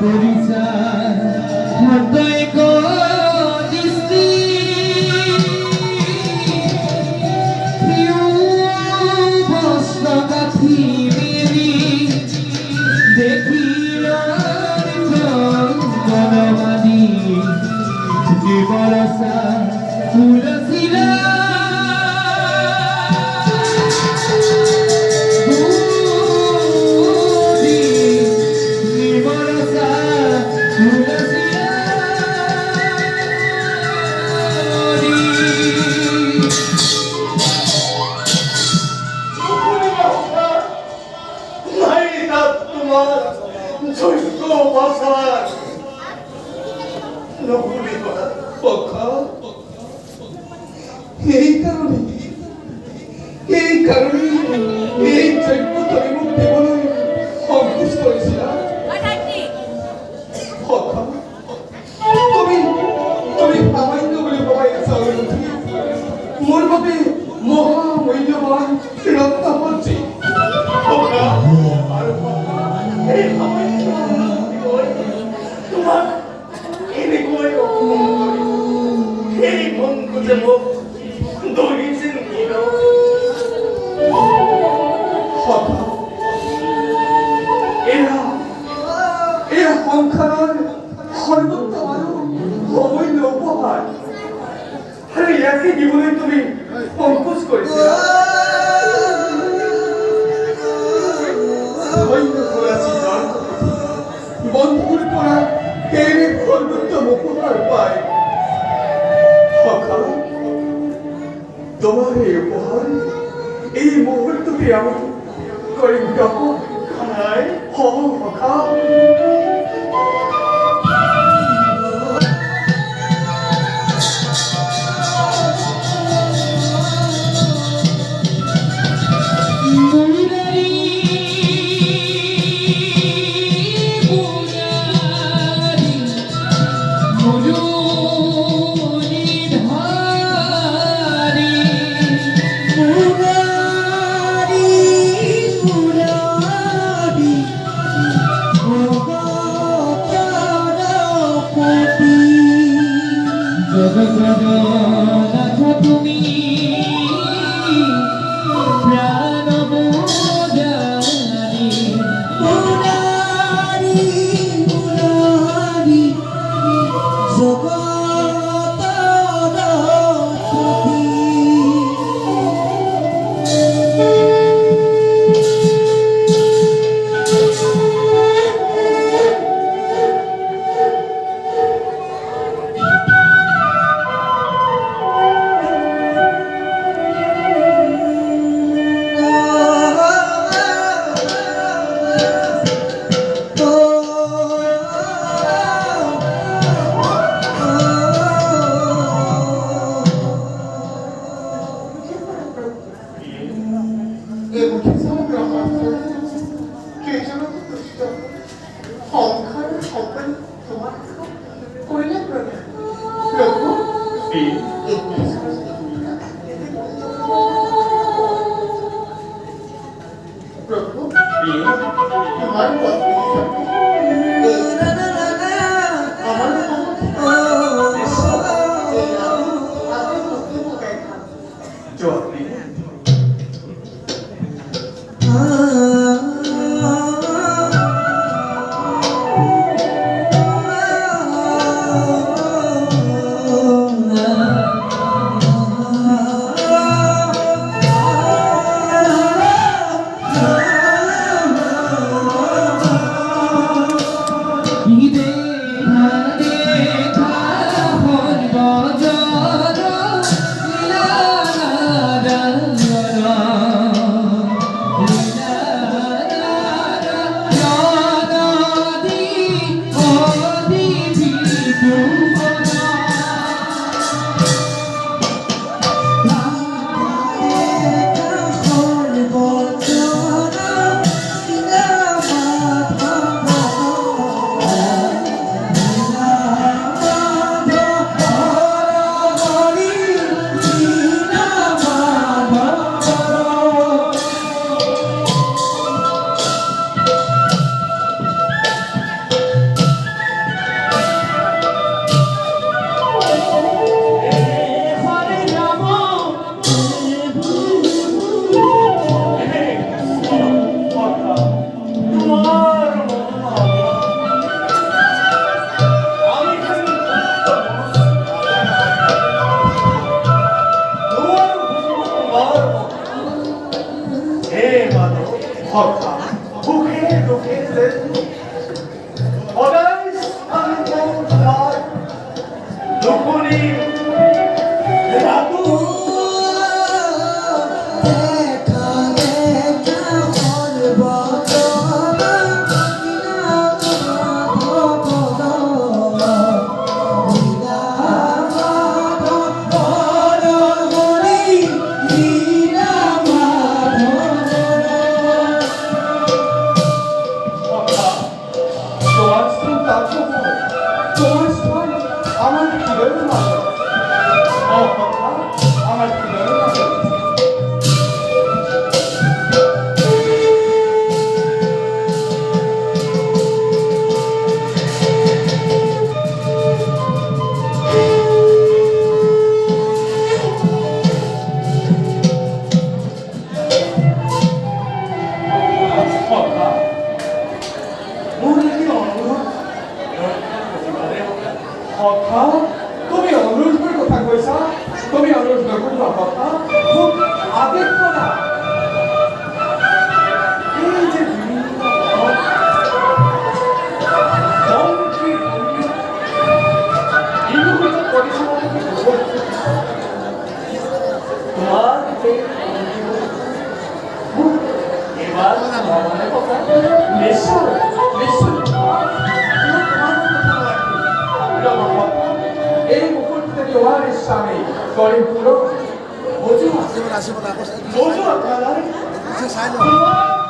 পরিচয় হৃদয় করিস্তি বস্ত্রগাথি মেরি দেখিল চন্দনমানি বরসা তুলসীরা এই কারণে এই যজ্ঞ তুমি মুক্তি বলে অঙ্কুশ করেছিলাম। তুমি তুমি সামান্য বলে বাবাই মোর বাবে মহামূল্যবান রত্ন বলছি তোমার এই মঙ্কুতে মুখ দৌড়িয়েছেন এরা সংসারের সর্বোত্তম অমূল্য উপহার আর ইয়াকে জীবনে তুমি অঙ্কুশ করেছিলে বন্ধুর করা এই সর্বোত্তম উপহার পায় তোমার এই উপহার এই মুহূর্তটি আমি করে যাবো খানায় হখা জগন্নাথ তুমি প্রাণ মোজারি মুরারি মুরারি জগৎ বুকের সদাই শান্ত তোমার দুপুরি রাতু দেখা দেখা মন বদলা তোমার স্ত্রী তার তোমার স্থান আমার হৃদয়ের মাঝে আমার হৃদয়ের মাঝে তুমি অনুরোধ করে কথা কইছা তুমি অনুরোধ করে কথা খুব আবেগ করা এই যে বিভিন্ন তোমার এবার ভগবানের কথা নিশ্চয় নিশ্চয় এই মুহূর্তে তোমার স্বামী গরিব পুরো বোঝো আসিব না বোঝো আপনারা চাই তোমার